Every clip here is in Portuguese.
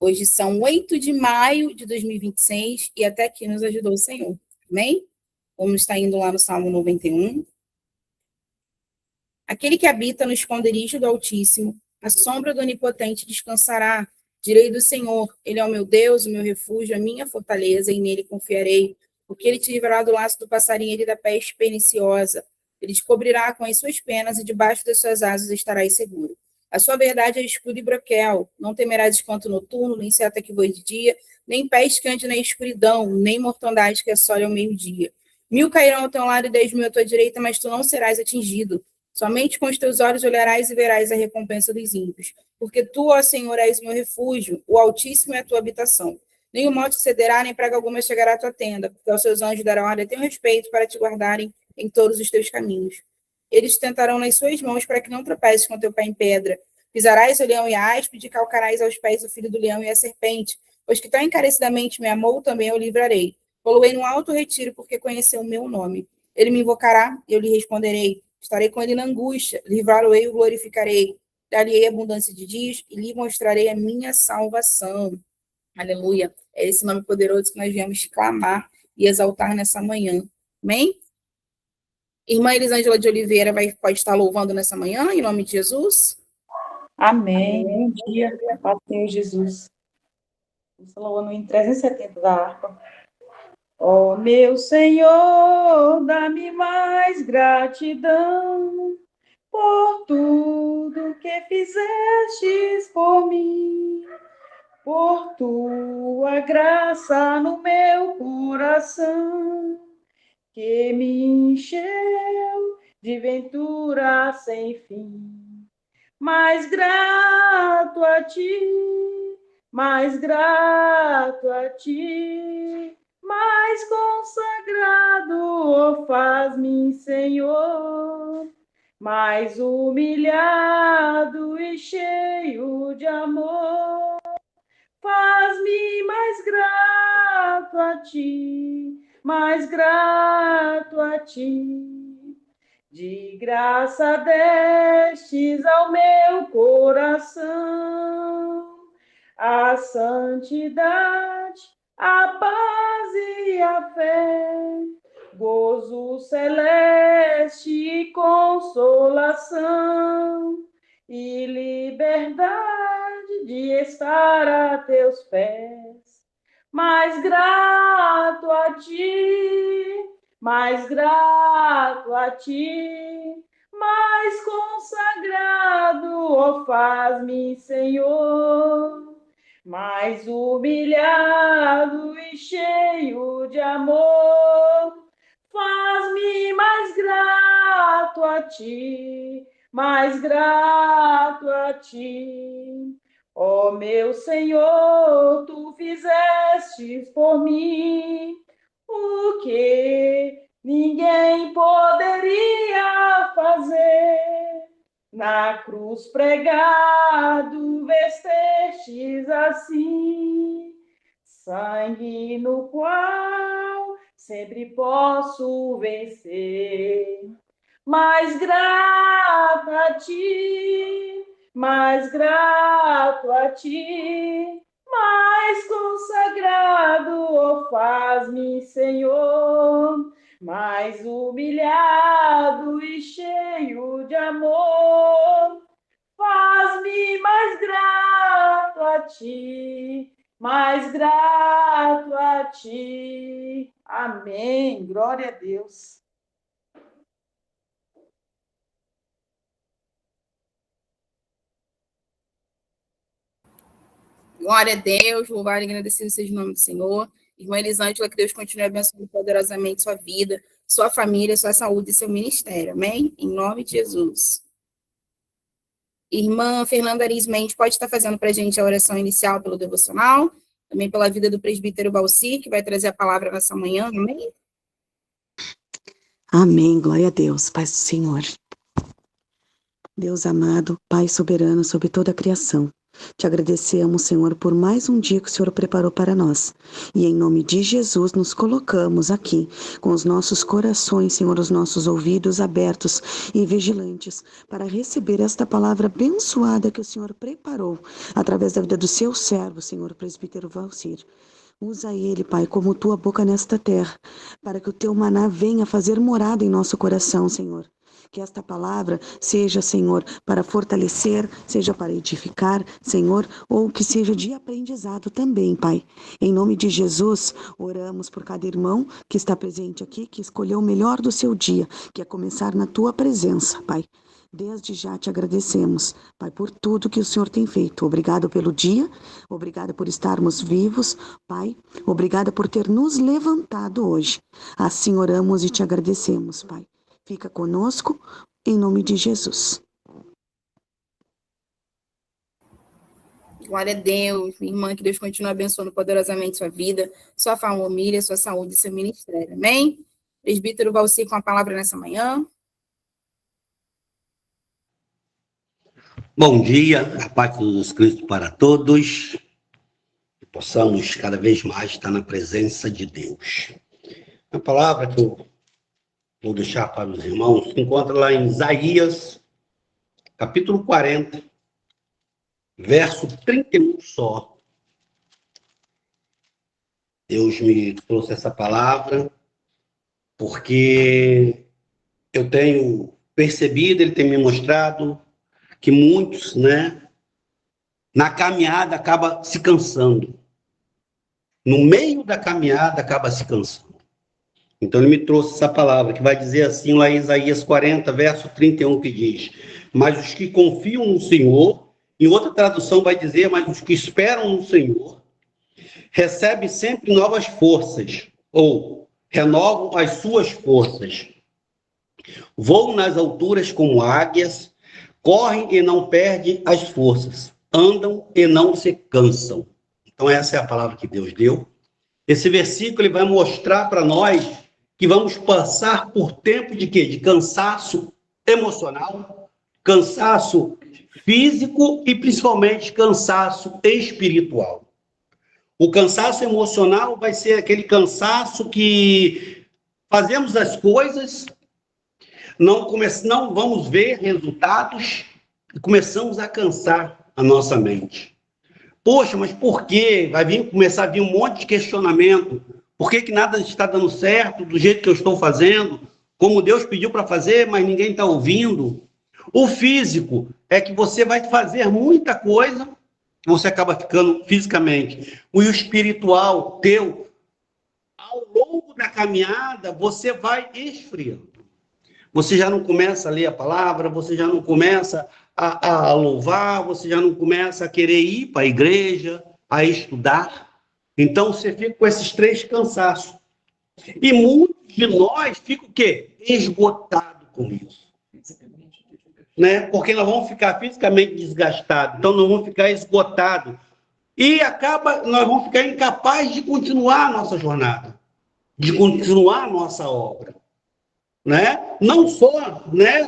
Hoje são 8 de maio de 2026 e até aqui nos ajudou o Senhor. Amém? Vamos estar indo lá no Salmo 91. Aquele que habita no esconderijo do Altíssimo, a sombra do Onipotente descansará. Direi do Senhor, ele é o meu Deus, o meu refúgio, a minha fortaleza, e nele confiarei. Porque ele te livrará do laço do passarinheiro e da peste perniciosa. Ele te cobrirá com as suas penas e debaixo das suas asas estarás seguro. A sua verdade é escudo e broquel. Não temerás espanto noturno, nem seta que voe de dia, nem peste que ande na escuridão, nem mortandade que assole ao meio-dia. 1000 cairão ao teu lado e 10.000 à tua direita, mas tu não serás atingido. Somente com os teus olhos olharás e verás a recompensa dos ímpios. Porque tu, ó Senhor, és meu refúgio, o Altíssimo é a tua habitação. Nem o mal te cederá, nem praga alguma chegará à tua tenda, porque aos seus anjos darão ordem a teu respeito para te guardarem em todos os teus caminhos. Eles te tentarão nas suas mãos para que não tropeces com teu pé em pedra. Pisarás o leão e a áspide, e calcarás aos pés o filho do leão e a serpente. Pois que tão encarecidamente me amou, também eu livrarei. Poloei no alto retiro, porque conheceu o meu nome. Ele me invocará, e eu lhe responderei. Estarei com ele na angústia, livrá-lo-ei e o glorificarei. Dar-lhe-ei abundância de dias e lhe mostrarei a minha salvação. Aleluia. É esse nome poderoso que nós viemos clamar e exaltar nessa manhã. Amém? Irmã Elisângela de Oliveira pode estar louvando nessa manhã, em nome de Jesus. Amém. Bom dia, Pai Senhor Jesus. Estamos louvando em 370 da harpa. Ó meu Senhor, dá-me mais gratidão por tudo que fizestes por mim, por tua graça no meu coração, que me encheu de ventura sem fim. Mais grato a ti, mais grato a ti, mais consagrado, oh, faz-me, Senhor, mais humilhado e cheio de amor. Faz-me mais grato a ti, mais grato a ti. De graça destes ao meu coração a santidade, a paz e a fé, gozo celeste e consolação, e liberdade de estar a teus pés. Mais grato a ti, mais grato a ti, mais consagrado, ó, faz-me, Senhor, mais humilhado e cheio de amor. Faz-me mais grato a ti, mais grato a ti. Ó meu Senhor, tu fizestes por mim o que ninguém poderia fazer. Na cruz pregado, vestestes assim, sangue no qual sempre posso vencer. Mais grato a ti, mais grato a ti, mais consagrado, oh, faz-me, Senhor, mais humilhado e cheio de amor. Faz-me mais grato a ti, mais grato a ti. Amém. Glória a Deus. Glória a Deus, louvado e agradecido seja o nome do Senhor. Irmã Elisângela, que Deus continue abençoando poderosamente sua vida, sua família, sua saúde e seu ministério. Amém? Em nome de Jesus. Irmã Fernanda Aris Mendes pode estar fazendo para a gente a oração inicial pelo devocional, também pela vida do presbítero Balcir, que vai trazer a palavra nessa manhã. Amém? Amém. Glória a Deus. Paz do Senhor. Deus amado, Pai soberano sobre toda a criação. Te agradecemos, Senhor, por mais um dia que o Senhor preparou para nós. E em nome de Jesus nos colocamos aqui, com os nossos corações, Senhor, os nossos ouvidos abertos e vigilantes, para receber esta palavra abençoada que o Senhor preparou, através da vida do seu servo, Senhor, presbítero Valcir. Usa ele, Pai, como tua boca nesta terra, para que o teu maná venha fazer morada em nosso coração, Senhor. Que esta palavra seja, Senhor, para fortalecer, seja para edificar, Senhor, ou que seja de aprendizado também, Pai. Em nome de Jesus, oramos por cada irmão que está presente aqui, que escolheu o melhor do seu dia, que é começar na tua presença, Pai. Desde já te agradecemos, Pai, por tudo que o Senhor tem feito. Obrigado pelo dia, obrigada por estarmos vivos, Pai. Obrigada por ter nos levantado hoje. Assim oramos e te agradecemos, Pai. Fica conosco, em nome de Jesus. Glória a Deus, minha irmã, que Deus continue abençoando poderosamente sua vida, sua família, sua saúde e seu ministério. Amém? Presbítero Valcir com a palavra nessa manhã. Bom dia, a paz de Jesus Cristo para todos, que possamos cada vez mais estar na presença de Deus. A palavra que eu vou deixar para os irmãos se encontra lá em Isaías, capítulo 40, verso 31 só. Deus me trouxe essa palavra porque eu tenho percebido, Ele tem me mostrado que muitos, na caminhada acaba se cansando. No meio da caminhada acaba se cansando. Então ele me trouxe essa palavra, que vai dizer assim lá em Isaías 40, verso 31, que diz: mas os que confiam no Senhor, em outra tradução vai dizer, mas os que esperam no Senhor, recebem sempre novas forças, ou renovam as suas forças. Voam nas alturas como águias, correm e não perdem as forças, andam e não se cansam. Então essa é a palavra que Deus deu. Esse versículo ele vai mostrar para nós que vamos passar por tempo de quê? De cansaço emocional, cansaço físico e principalmente cansaço espiritual. O cansaço emocional vai ser aquele cansaço que fazemos as coisas, não vamos ver resultados e começamos a cansar a nossa mente. Poxa, mas por quê? Começar a vir um monte de questionamento. Por que nada está dando certo do jeito que eu estou fazendo? Como Deus pediu para fazer, mas ninguém está ouvindo. O físico é que você vai fazer muita coisa, você acaba ficando fisicamente. O espiritual teu, ao longo da caminhada, você vai esfriando. Você já não começa a ler a palavra, você já não começa a louvar, você já não começa a querer ir para a igreja, a estudar. Então, você fica com esses três cansaços. E muitos de nós ficam o quê? Esgotados com isso. Porque nós vamos ficar fisicamente desgastados, então nós vamos ficar esgotados. E nós vamos ficar incapazes de continuar a nossa jornada, de continuar a nossa obra. Não só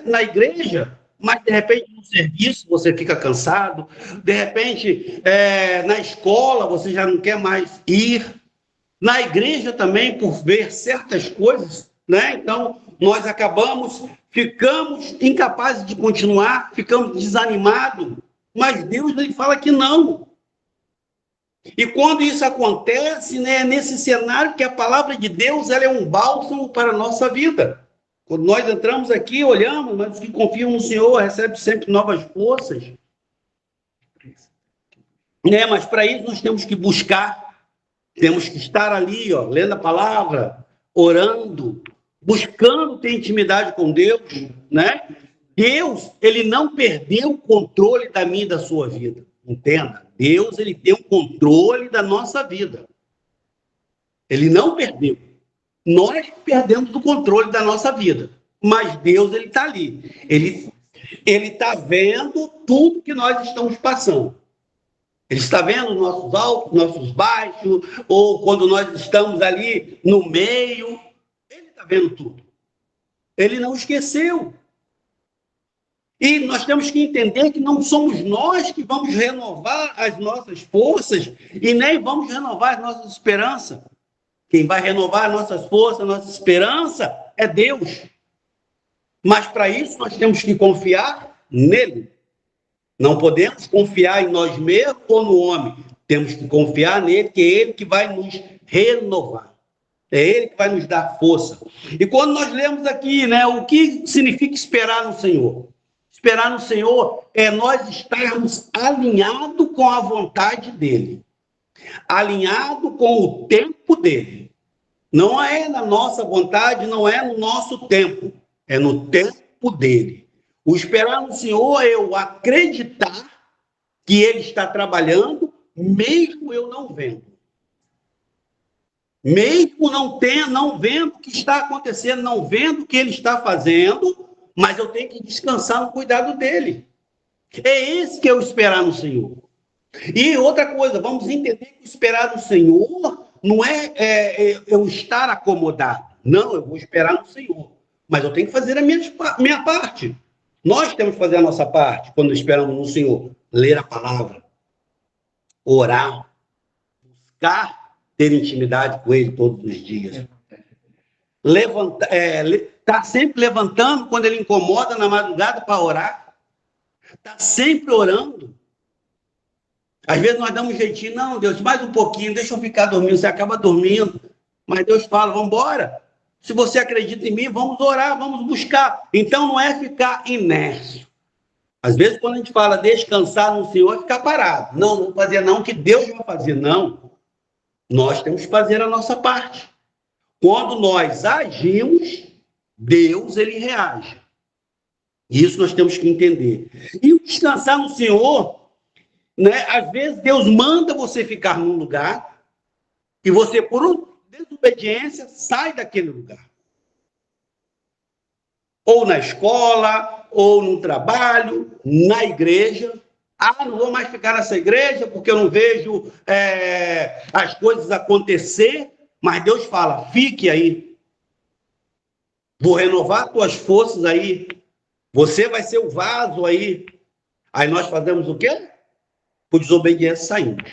na igreja, mas de repente no serviço você fica cansado, de repente na escola você já não quer mais ir, na igreja também por ver certas coisas, então nós ficamos incapazes de continuar, ficamos desanimados, mas Deus ele fala que não. E quando isso acontece, é nesse cenário que a palavra de Deus ela é um bálsamo para a nossa vida. Quando nós entramos aqui, olhamos, mas os que confiam no Senhor recebem sempre novas forças. Mas para isso nós temos que buscar, temos que estar ali, lendo a palavra, orando, buscando ter intimidade com Deus, Deus, ele não perdeu o controle da minha e da sua vida, entenda? Deus, ele tem o controle da nossa vida. Ele não perdeu. Nós perdemos o controle da nossa vida, mas Deus ele está ali. Ele está vendo tudo que nós estamos passando. Ele está vendo nossos altos, nossos baixos, ou quando nós estamos ali no meio. Ele está vendo tudo. Ele não esqueceu. E nós temos que entender que não somos nós que vamos renovar as nossas forças e nem vamos renovar as nossas esperanças. Quem vai renovar as nossas forças, a nossa esperança é Deus. Mas para isso nós temos que confiar nele. Não podemos confiar em nós mesmos ou no homem. Temos que confiar nele, que é ele que vai nos renovar. É ele que vai nos dar força. E quando nós lemos aqui, né, o que significa esperar no Senhor? Esperar no Senhor é nós estarmos alinhados com a vontade dele. Alinhado com o tempo dele. Não é na nossa vontade, não é no nosso tempo. É no tempo dele. O esperar no Senhor é eu acreditar que ele está trabalhando, mesmo eu não vendo. Mesmo não vendo o que está acontecendo, não vendo o que ele está fazendo, mas eu tenho que descansar no cuidado dele. É esse que é o esperar no Senhor. E outra coisa, vamos entender que o esperar no Senhor não é eu estar acomodado. Não, eu vou esperar no Senhor. Mas eu tenho que fazer a minha parte. Nós temos que fazer a nossa parte quando esperamos no Senhor. Ler a palavra, orar, buscar ter intimidade com ele todos os dias. Tá sempre levantando quando ele incomoda na madrugada para orar. Está sempre orando. Às vezes nós damos um jeitinho, não, Deus, mais um pouquinho, deixa eu ficar dormindo. Você acaba dormindo. Mas Deus fala, vamos embora. Se você acredita em mim, vamos orar, vamos buscar. Então não é ficar inércio. Às vezes quando a gente fala descansar no Senhor, é ficar parado. Não, não vou fazer não, que Deus vai fazer. Não. Nós temos que fazer a nossa parte. Quando nós agimos, Deus, ele reage. Isso nós temos que entender. E o descansar no Senhor, né? Às vezes Deus manda você ficar num lugar e você, por desobediência, sai daquele lugar. Ou na escola, ou no trabalho, na igreja. Ah, não vou mais ficar nessa igreja porque eu não vejo as coisas acontecer. Mas Deus fala, fique aí. Vou renovar tuas forças aí. Você vai ser o vaso aí. Aí nós fazemos o quê? Por desobediência saímos.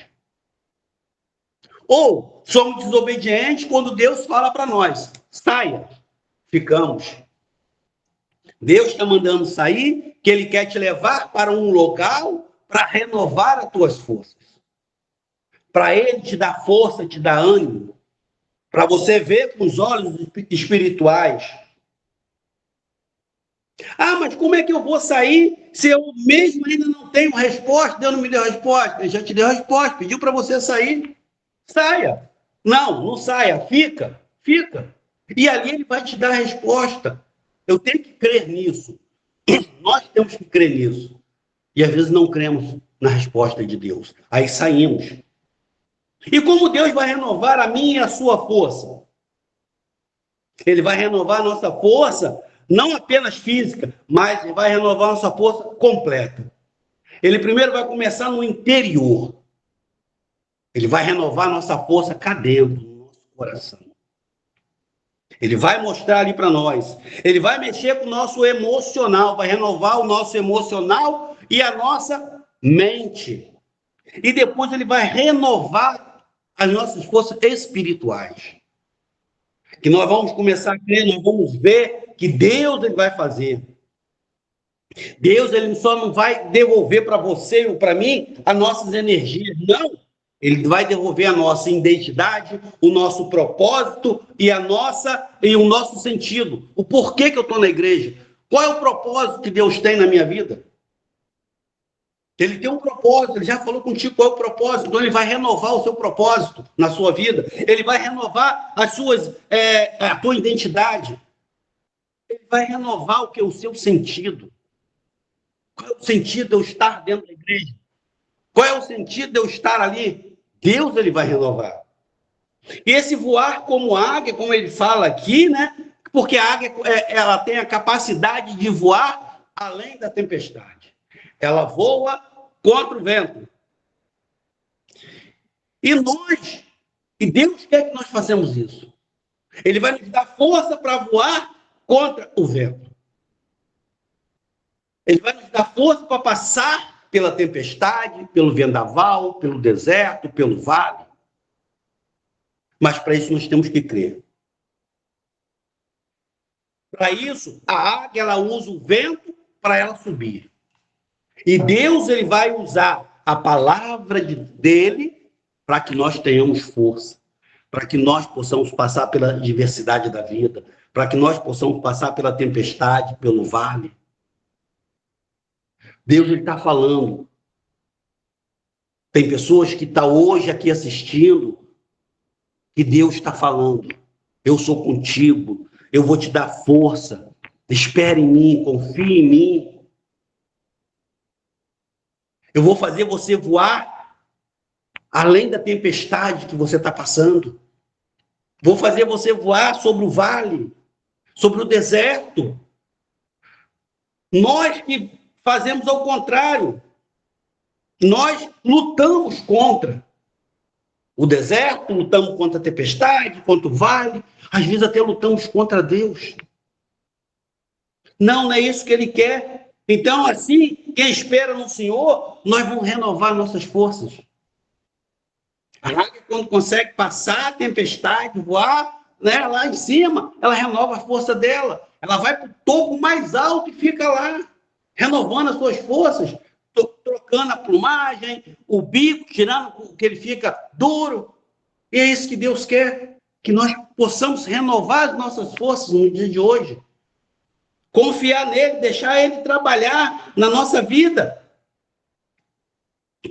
Ou somos desobedientes quando Deus fala para nós, saia, ficamos. Deus está mandando sair, que ele quer te levar para um local para renovar as tuas forças. Para ele te dar força, te dar ânimo. Para você ver com os olhos espirituais. Ah, mas como é que eu vou sair se eu mesmo ainda não tenho resposta? Deus não me deu resposta. Ele já te deu resposta, pediu para você sair. Saia. Não, não saia. Fica. E ali ele vai te dar a resposta. Eu tenho que crer nisso. Nós temos que crer nisso. E às vezes não cremos na resposta de Deus. Aí saímos. E como Deus vai renovar a minha e a sua força? Ele vai renovar a nossa força, não apenas física, mas ele vai renovar a nossa força completa. Ele primeiro vai começar no interior. Ele vai renovar a nossa força cá dentro, no nosso coração. Ele vai mostrar ali para nós. Ele vai mexer com o nosso emocional, vai renovar o nosso emocional e a nossa mente. E depois ele vai renovar as nossas forças espirituais. Que nós vamos começar a crer, nós vamos ver que Deus ele vai fazer. Deus ele só não vai devolver para você ou para mim as nossas energias, não. Ele vai devolver a nossa identidade, o nosso propósito e o nosso sentido. O porquê que eu estou na igreja. Qual é o propósito que Deus tem na minha vida? Ele tem um propósito, ele já falou contigo qual é o propósito, então ele vai renovar o seu propósito na sua vida, ele vai renovar a tua identidade, ele vai renovar o seu sentido. Qual é o sentido de eu estar dentro da igreja? Qual é o sentido de eu estar ali? Deus ele vai renovar. E esse voar como águia, como ele fala aqui, né? Porque a águia ela tem a capacidade de voar além da tempestade. Ela voa contra o vento. E Deus quer que nós façamos isso. Ele vai nos dar força para voar contra o vento. Ele vai nos dar força para passar pela tempestade, pelo vendaval, pelo deserto, pelo vale. Mas para isso nós temos que crer. Para isso, a águia ela usa o vento para ela subir. E Deus ele vai usar a palavra dele para que nós tenhamos força, para que nós possamos passar pela adversidade da vida, para que nós possamos passar pela tempestade, pelo vale. Deus está falando. Tem pessoas que estão hoje aqui assistindo, que Deus está falando. Eu sou contigo, eu vou te dar força. Espere em mim, confie em mim. Eu vou fazer você voar além da tempestade que você está passando. Vou fazer você voar sobre o vale, sobre o deserto. Nós que fazemos ao contrário. Nós lutamos contra o deserto, lutamos contra a tempestade, contra o vale. Às vezes até lutamos contra Deus. Não é isso que Ele quer. Então, assim, quem espera no Senhor, nós vamos renovar nossas forças. A águia, quando consegue passar a tempestade, voar, né, lá em cima, ela renova a força dela. Ela vai para o topo mais alto e fica lá, renovando as suas forças, trocando a plumagem, o bico, tirando que ele fica duro. E é isso que Deus quer, que nós possamos renovar as nossas forças no dia de hoje. Confiar nele, deixar ele trabalhar na nossa vida.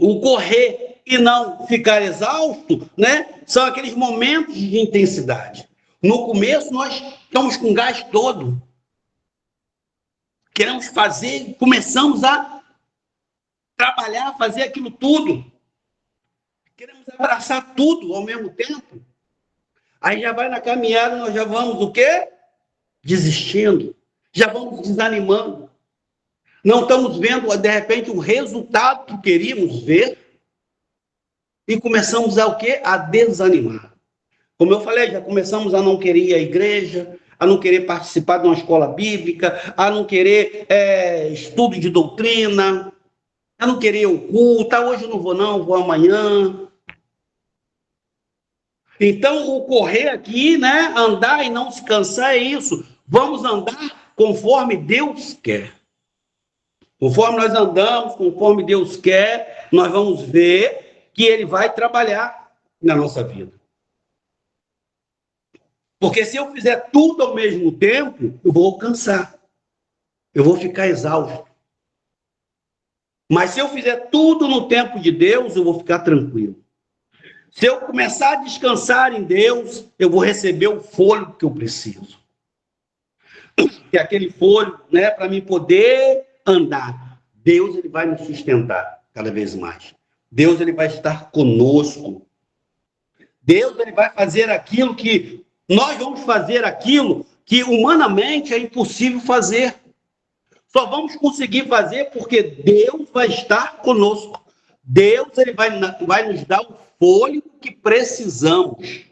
O correr e não ficar exausto, né? São aqueles momentos de intensidade. No começo, nós estamos com gás todo. Queremos fazer, começamos a trabalhar, fazer aquilo tudo. Queremos abraçar tudo ao mesmo tempo. Aí já vai na caminhada, nós já vamos o quê? Desistindo. Já vamos desanimando. Não estamos vendo, de repente, o resultado que queríamos ver. E começamos a o quê? A desanimar. Como eu falei, já começamos a não querer ir à igreja, a não querer participar de uma escola bíblica, a não querer estudo de doutrina, a não querer o culto. Hoje eu não vou não, vou amanhã. Então, o correr aqui, né? Andar e não se cansar é isso. Vamos andar conforme Deus quer. Conforme nós andamos, conforme Deus quer, nós vamos ver que Ele vai trabalhar na nossa vida. Porque se eu fizer tudo ao mesmo tempo, eu vou cansar. Eu vou ficar exausto. Mas se eu fizer tudo no tempo de Deus, eu vou ficar tranquilo. Se eu começar a descansar em Deus, eu vou receber o fôlego que eu preciso. Que é aquele fôlego, né, para mim poder andar. Deus ele vai nos sustentar cada vez mais. Deus ele vai estar conosco. Deus ele vai fazer aquilo que nós vamos fazer aquilo que humanamente é impossível fazer. Só vamos conseguir fazer porque Deus vai estar conosco. Deus ele vai nos dar o fôlego que precisamos.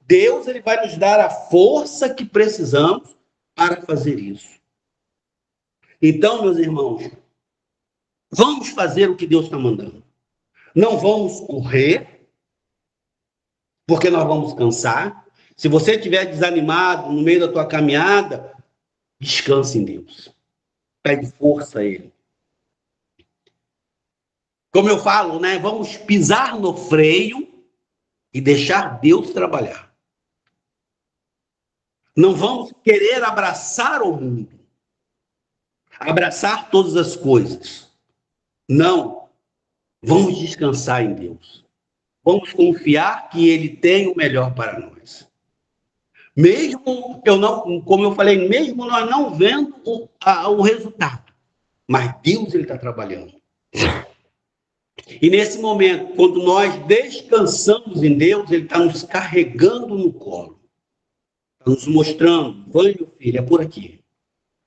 Deus ele vai nos dar a força que precisamos para fazer isso. Então, meus irmãos, vamos fazer o que Deus está mandando. Não vamos correr, porque nós vamos cansar. Se você estiver desanimado no meio da tua caminhada, descanse em Deus. Pede força a Ele. Como eu falo, né? Vamos pisar no freio e deixar Deus trabalhar. Não vamos querer abraçar o mundo. Abraçar todas as coisas. Não. Vamos descansar em Deus. Vamos confiar que Ele tem o melhor para nós. Mesmo eu não, como eu falei, mesmo nós não vendo o resultado, mas Deus ele está trabalhando. E nesse momento, quando nós descansamos em Deus, Ele está nos carregando no colo, está nos mostrando: vai, meu filho, é por aqui.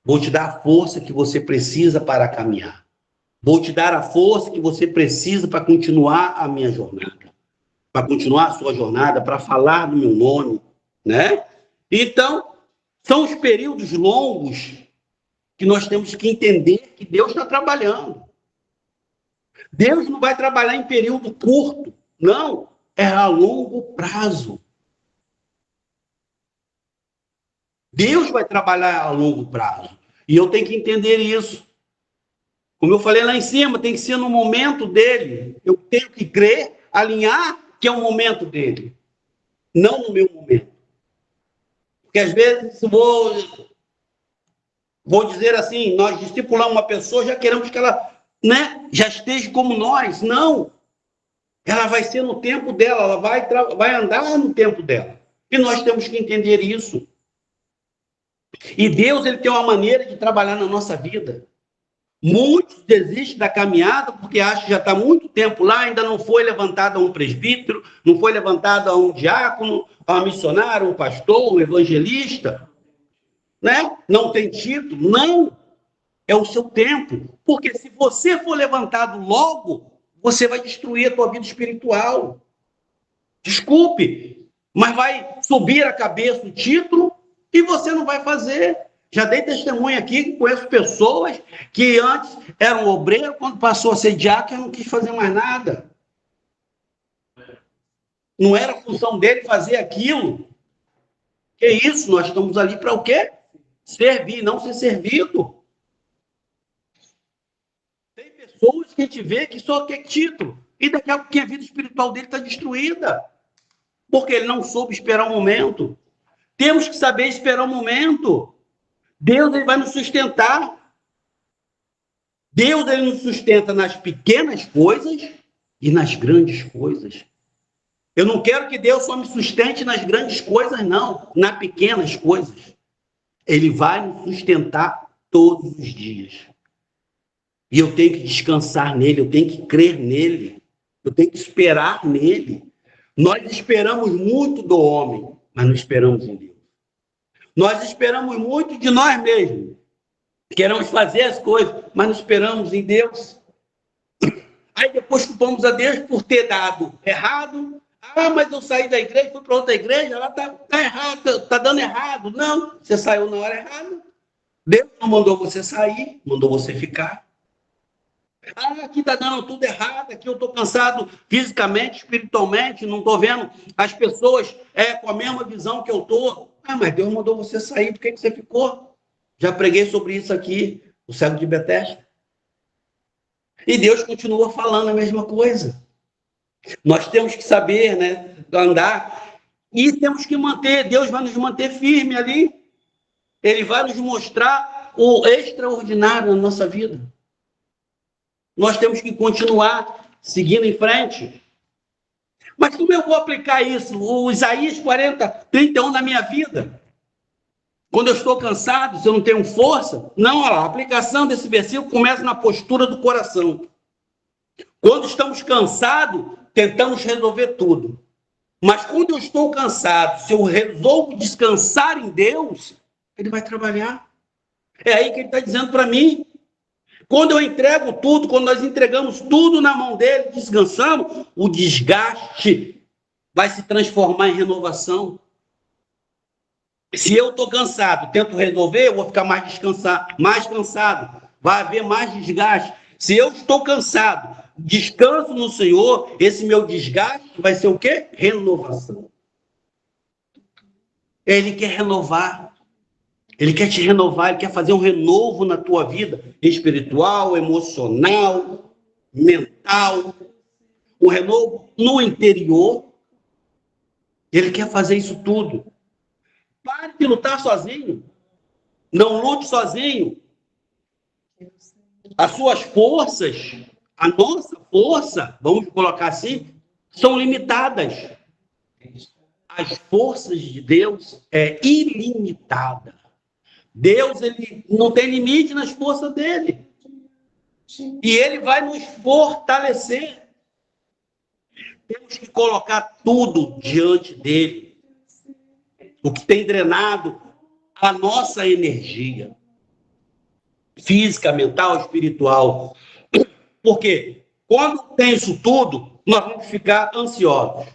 Vou te dar a força que você precisa para caminhar. Vou te dar a força que você precisa para continuar a minha jornada, para continuar a sua jornada, para falar do meu nome, né? Então, são os períodos longos que nós temos que entender que Deus está trabalhando. Deus não vai trabalhar em período curto, não, é a longo prazo. Deus vai trabalhar a longo prazo. E eu tenho que entender isso. Como eu falei lá em cima, tem que ser no momento dele. Eu tenho que crer, alinhar que é o momento dele, não no meu momento. Porque às vezes vou dizer assim, nós discipulamos uma pessoa, já queremos que ela, já esteja como nós. Não. Ela vai ser no tempo dela, ela vai andar no tempo dela. E nós temos que entender isso. E Deus, ele tem uma maneira de trabalhar na nossa vida. Muitos desistem da caminhada porque acham que já está muito tempo lá, ainda não foi levantado um presbítero, não foi levantado um diácono, um missionário, um pastor, um evangelista, Não tem título, não. É o seu tempo. Porque se você for levantado logo, você vai destruir a tua vida espiritual. Desculpe, mas vai subir a cabeça o título e você não vai fazer. Já dei testemunho aqui, conheço pessoas que antes eram obreiros, quando passou a ser diácono, não quis fazer mais nada. Não era a função dele fazer aquilo. Que isso? Nós estamos ali para o quê? Servir, não ser servido. Tem pessoas que a gente vê que só quer título. E daqui a pouco a vida espiritual dele está destruída. Porque ele não soube esperar o momento. Temos que saber esperar o momento. Deus, ele vai nos sustentar. Deus, ele nos sustenta nas pequenas coisas e nas grandes coisas. Eu não quero que Deus só me sustente nas grandes coisas, não. Nas pequenas coisas. Ele vai nos sustentar todos os dias. E eu tenho que descansar nele, eu tenho que crer nele, eu tenho que esperar nele. Nós esperamos muito do homem, mas não esperamos em Deus. Nós esperamos muito de nós mesmos. Queremos fazer as coisas, mas não esperamos em Deus. Aí depois culpamos a Deus por ter dado errado. Ah, mas eu saí da igreja, fui para outra igreja, ela está errado, está dando errado. Não, você saiu na hora errada. Deus não mandou você sair, mandou você ficar. Ah, aqui está dando tudo errado, aqui eu estou cansado fisicamente, espiritualmente, não estou vendo as pessoas com a mesma visão que eu estou. Ah, mas Deus mandou você sair, por que você ficou? Já preguei sobre isso aqui, o cego de Betesda. E Deus continua falando a mesma coisa. Nós temos que saber, andar, e temos que manter, Deus vai nos manter firme ali. Ele vai nos mostrar o extraordinário na nossa vida. Nós temos que continuar seguindo em frente. Mas como eu vou aplicar isso? O Isaías 40:31 na minha vida? Quando eu estou cansado, se eu não tenho força? Não, olha lá, a aplicação desse versículo começa na postura do coração. Quando estamos cansados, tentamos resolver tudo. Mas quando eu estou cansado, se eu resolvo descansar em Deus, ele vai trabalhar. É aí que ele está dizendo para mim. Quando eu entrego tudo, quando nós entregamos tudo na mão dele, descansamos, o desgaste vai se transformar em renovação. Se eu estou cansado, tento resolver, eu vou ficar mais cansado. Vai haver mais desgaste. Se eu estou cansado, descanso no Senhor, esse meu desgaste vai ser o quê? Renovação. Ele quer renovar. Ele quer te renovar, ele quer fazer um renovo na tua vida espiritual, emocional, mental, um renovo no interior. Ele quer fazer isso tudo. Pare de lutar sozinho. Não lute sozinho. As suas forças, a nossa força, vamos colocar assim, são limitadas. As forças de Deus é ilimitada. Deus, ele não tem limite nas forças dele. E ele vai nos fortalecer. Temos que colocar tudo diante dele. O que tem drenado a nossa energia. Física, mental, espiritual. Porque quando tem isso tudo, nós vamos ficar ansiosos.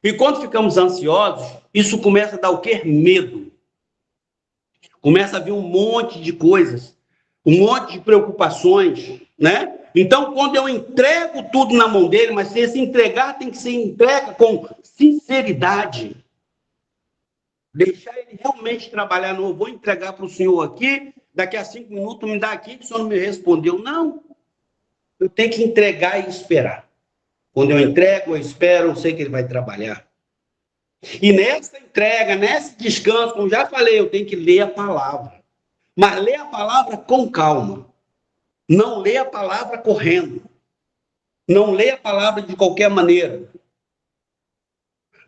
E quando ficamos ansiosos, isso começa a dar o quê? Medo. Começa a vir um monte de coisas. um monte de preocupações, né? Então, quando eu entrego tudo na mão dele, mas se esse entregar tem que ser entrega com sinceridade. Deixar ele realmente trabalhar. Não vou entregar para o senhor aqui, daqui a 5 minutos me dá aqui, que o senhor não me respondeu. Não. Eu tenho que entregar e esperar. Quando eu entrego, eu espero, eu sei que ele vai trabalhar. E nessa entrega, nesse descanso, como já falei, eu tenho que ler a palavra. Mas ler a palavra com calma. Não ler a palavra correndo. Não ler a palavra de qualquer maneira.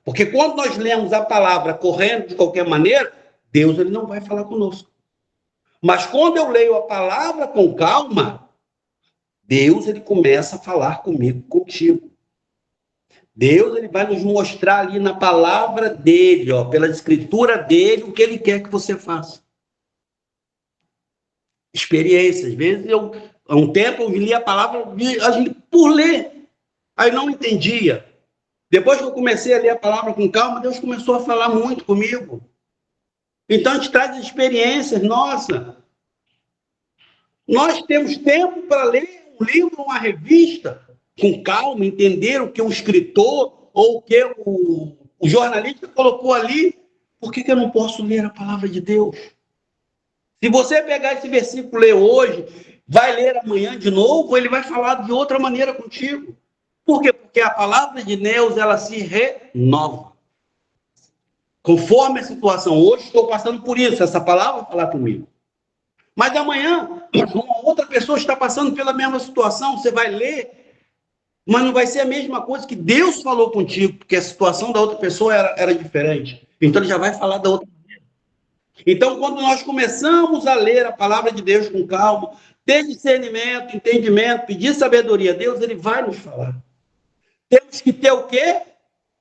Porque quando nós lemos a palavra correndo de qualquer maneira, Deus ele não vai falar conosco. Mas quando eu leio a palavra com calma, Deus ele começa a falar comigo, contigo. Deus ele vai nos mostrar ali na palavra dele, ó, pela escritura dele, o que ele quer que você faça. Experiência. Às vezes, há um tempo, eu li a palavra por ler. Aí não entendia. Depois que eu comecei a ler a palavra com calma, Deus começou a falar muito comigo. Então, a gente traz experiências, nossa. Nós temos tempo para ler um livro, uma revista, com calma, entender o que o escritor ou o que o jornalista colocou ali. Por que eu não posso ler a palavra de Deus? Se você pegar esse versículo e ler hoje, vai ler amanhã de novo, ele vai falar de outra maneira contigo. Por quê? Porque a palavra de Deus, ela se renova. Conforme a situação. Hoje estou passando por isso, essa palavra vai falar comigo. Mas amanhã, uma outra pessoa está passando pela mesma situação, você vai ler, mas não vai ser a mesma coisa que Deus falou contigo, porque a situação da outra pessoa era diferente. Então, ele já vai falar da outra maneira. Então, quando nós começamos a ler a palavra de Deus com calma, ter discernimento, entendimento, pedir sabedoria a Deus, ele vai nos falar. Temos que ter o quê?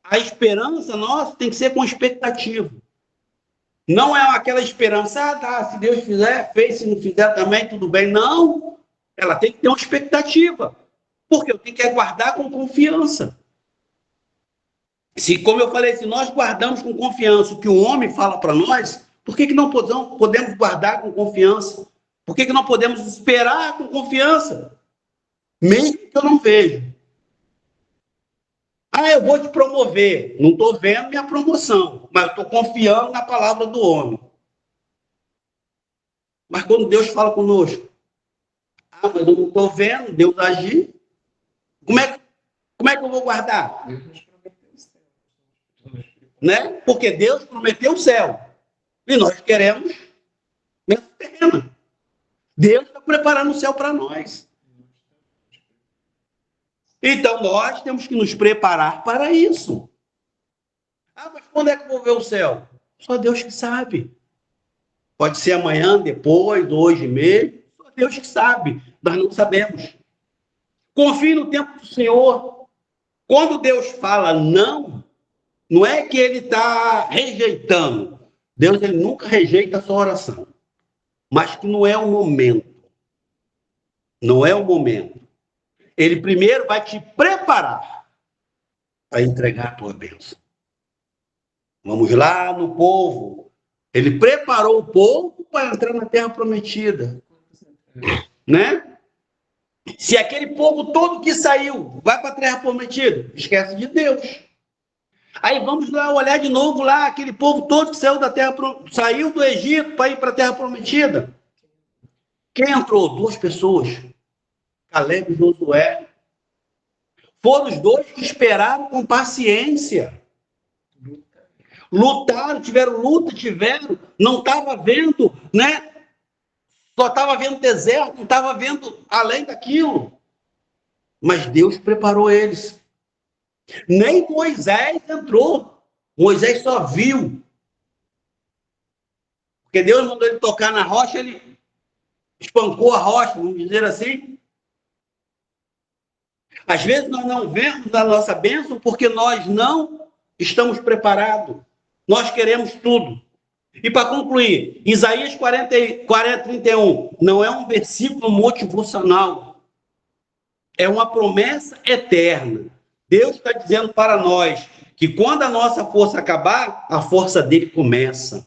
A esperança nossa tem que ser com expectativa. Não é aquela esperança, se Deus fizer, fez, se não fizer também, tudo bem. Não, ela tem que ter uma expectativa. Porque eu tenho que aguardar com confiança. Como eu falei, se nós guardamos com confiança o que o homem fala para nós, por que não podemos guardar com confiança? Por que não podemos esperar com confiança? Mesmo que eu não veja. Eu vou te promover. Não estou vendo minha promoção, mas estou confiando na palavra do homem. Mas quando Deus fala conosco, mas eu não estou vendo Deus agir, como é que eu vou guardar? Né? Porque Deus prometeu o céu. E nós queremos nessa terrena. Deus está preparando o céu para nós. Então, nós temos que nos preparar para isso. Mas quando é que eu vou ver o céu? Só Deus que sabe. Pode ser amanhã, depois, hoje mesmo. Só Deus que sabe. Nós não sabemos. Confie no tempo do Senhor. Quando Deus fala não, não é que ele está rejeitando. Deus ele nunca rejeita a sua oração. Mas que não é o momento. Não é o momento. Ele primeiro vai te preparar para entregar a tua bênção. Vamos lá no povo. Ele preparou o povo para entrar na terra prometida. Né? Se aquele povo todo que saiu vai para a terra prometida, esquece de Deus. Aí vamos lá olhar de novo lá, aquele povo todo que saiu da terra, saiu do Egito para ir para a terra prometida. Quem entrou? 2 pessoas. Caleb e Josué. Foram os 2 que esperaram com paciência. Lutaram, tiveram luta, não estava vendo, né? Só estava vendo deserto, não estava vendo além daquilo. Mas Deus preparou eles. Nem Moisés entrou. Moisés só viu. Porque Deus mandou ele tocar na rocha, ele espancou a rocha, vamos dizer assim. Às vezes nós não vemos a nossa bênção porque nós não estamos preparados. Nós queremos tudo. E para concluir, Isaías 31 não é um versículo motivacional. É uma promessa eterna. Deus está dizendo para nós que quando a nossa força acabar, a força dele começa.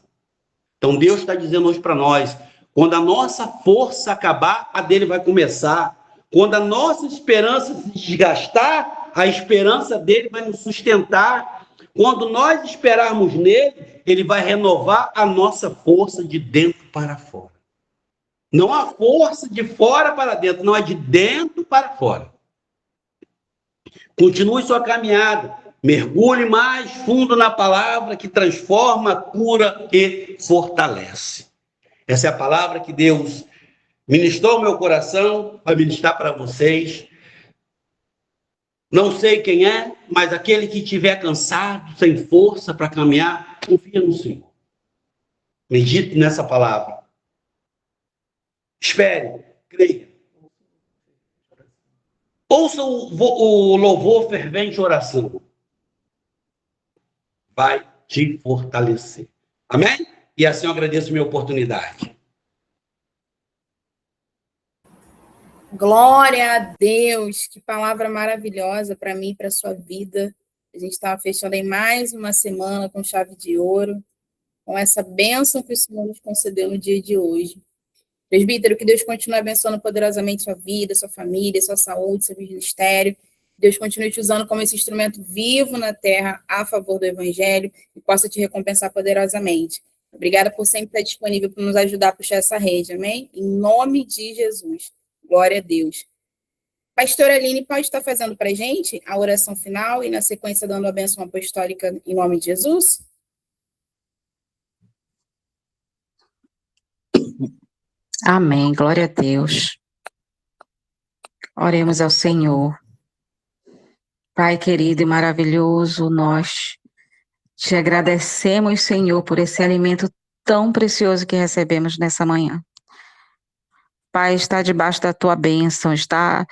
Então Deus está dizendo hoje para nós, Quando a nossa força acabar, a dele vai começar. Quando a nossa esperança se desgastar, a esperança dele vai nos sustentar. Quando nós esperarmos nele, ele vai renovar a nossa força de dentro para fora. Não a força de fora para dentro, não é de dentro para fora. Continue sua caminhada. Mergulhe mais fundo na palavra que transforma, cura e fortalece. Essa é a palavra que Deus ministrou ao meu coração, vai ministrar para vocês. Não sei quem é, mas aquele que estiver cansado, sem força para caminhar, confia no Senhor. Medite nessa palavra. Espere, creia. Ouça o louvor fervente oração. Vai te fortalecer. Amém? E assim eu agradeço a minha oportunidade. Glória a Deus, que palavra maravilhosa para mim e para a sua vida. A gente estava fechando aí mais uma semana com chave de ouro, com essa bênção que o Senhor nos concedeu no dia de hoje. Presbítero, que Deus continue abençoando poderosamente sua vida, sua família, sua saúde, seu ministério. Deus continue te usando como esse instrumento vivo na terra a favor do Evangelho e possa te recompensar poderosamente. Obrigada por sempre estar disponível para nos ajudar a puxar essa rede, amém? Em nome de Jesus. Glória a Deus. Pastora Aline pode estar fazendo para a gente a oração final e, na sequência, dando a bênção apostólica em nome de Jesus? Amém, glória a Deus. Oremos ao Senhor. Pai querido e maravilhoso, nós te agradecemos, Senhor, por esse alimento tão precioso que recebemos nessa manhã. Pai, está debaixo da tua bênção, está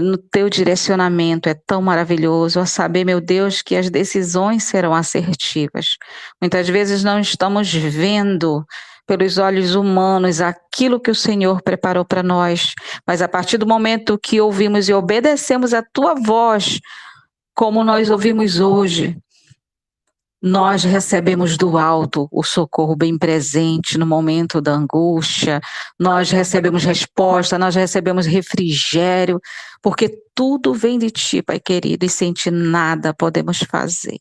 no teu direcionamento, é tão maravilhoso, a saber, meu Deus, que as decisões serão assertivas. Muitas vezes não estamos vendo pelos olhos humanos aquilo que o Senhor preparou para nós, mas a partir do momento que ouvimos e obedecemos a tua voz, como nós ouvimos hoje, nós recebemos do alto o socorro bem presente no momento da angústia, nós recebemos resposta, nós recebemos refrigério, porque tudo vem de ti, Pai querido, e sem ti nada podemos fazer.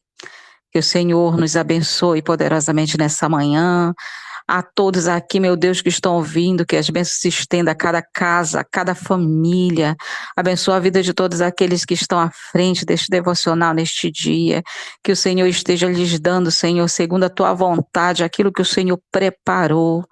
Que o Senhor nos abençoe poderosamente nessa manhã, a todos aqui, meu Deus, que estão ouvindo, que as bênçãos se estendam a cada casa, a cada família. Abençoa a vida de todos aqueles que estão à frente deste devocional neste dia. Que o Senhor esteja lhes dando, Senhor, segundo a tua vontade, aquilo que o Senhor preparou.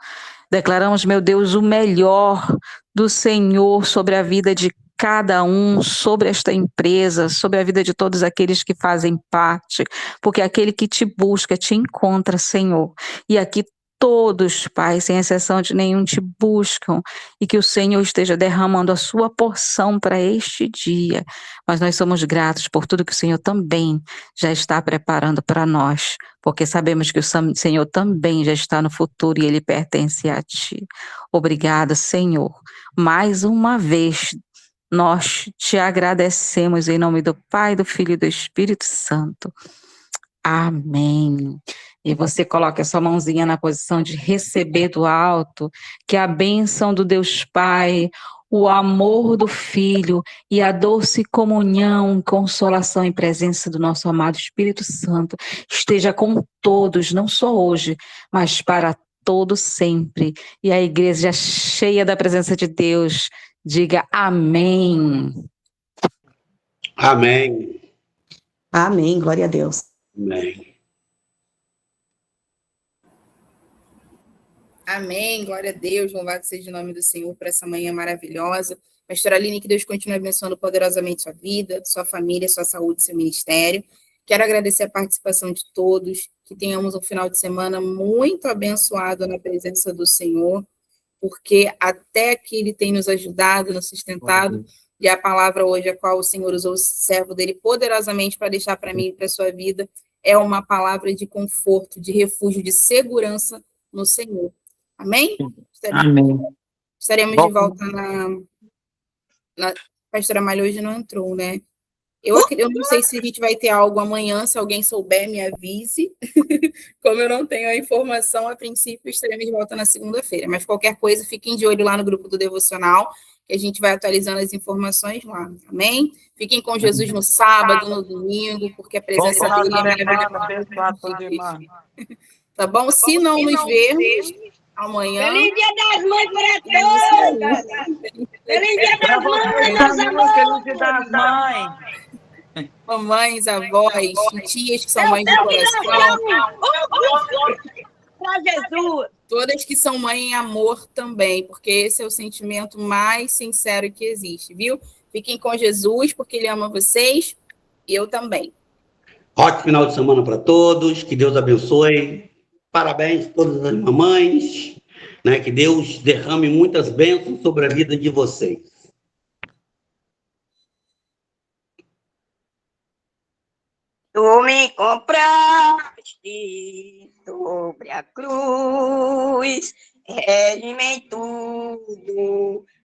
Declaramos, meu Deus, o melhor do Senhor sobre a vida de cada um, sobre esta empresa, sobre a vida de todos aqueles que fazem parte, porque aquele que te busca, te encontra, Senhor. E aqui todos, Pai, sem exceção de nenhum, te buscam e que o Senhor esteja derramando a sua porção para este dia. Mas nós somos gratos por tudo que o Senhor também já está preparando para nós, porque sabemos que o Senhor também já está no futuro e ele pertence a ti. Obrigada, Senhor. Mais uma vez, nós te agradecemos em nome do Pai, do Filho e do Espírito Santo. Amém. E você coloca a sua mãozinha na posição de receber do alto, que a bênção do Deus Pai, o amor do Filho e a doce comunhão, consolação e presença do nosso amado Espírito Santo esteja com todos, não só hoje, mas para todo sempre. E a igreja cheia da presença de Deus, diga amém. Amém. Amém, glória a Deus. Amém. Amém, glória a Deus, louvado seja o nome do Senhor por essa manhã maravilhosa. Pastora Aline, que Deus continue abençoando poderosamente sua vida, sua família, sua saúde, seu ministério. Quero agradecer a participação de todos, que tenhamos um final de semana muito abençoado na presença do Senhor, porque até aqui Ele tem nos ajudado, nos sustentado, e a palavra hoje, a qual o Senhor usou o servo dele poderosamente para deixar para mim e para a sua vida, é uma palavra de conforto, de refúgio, de segurança no Senhor. Amém? Amém. Estaremos de volta na... Pastora Malha hoje não entrou, né? Eu não sei se a gente vai ter algo amanhã, se alguém souber, me avise. Como eu não tenho a informação, a princípio estaremos de volta na segunda-feira. Mas qualquer coisa, fiquem de olho lá no grupo do Devocional, que a gente vai atualizando as informações lá. Amém? Fiquem com Jesus no sábado, no domingo, porque a presença dele é maravilhosa. Tá bom? Se não nos vermos amanhã. Feliz Dia das Mães para todos! Feliz Dia das Mães, meus amores! Feliz Dia das Mães! Mamães, avós, tias que são mães de coração. Para Jesus! Todas que são mãe em amor também, porque esse é o sentimento mais sincero que existe, viu? Fiquem com Jesus, porque Ele ama vocês e eu também. Ótimo final de semana para todos, que Deus abençoe. Parabéns a todas as mamães, né? Que Deus derrame muitas bênçãos sobre a vida de vocês. Tu me compraste sobre a cruz, redime tudo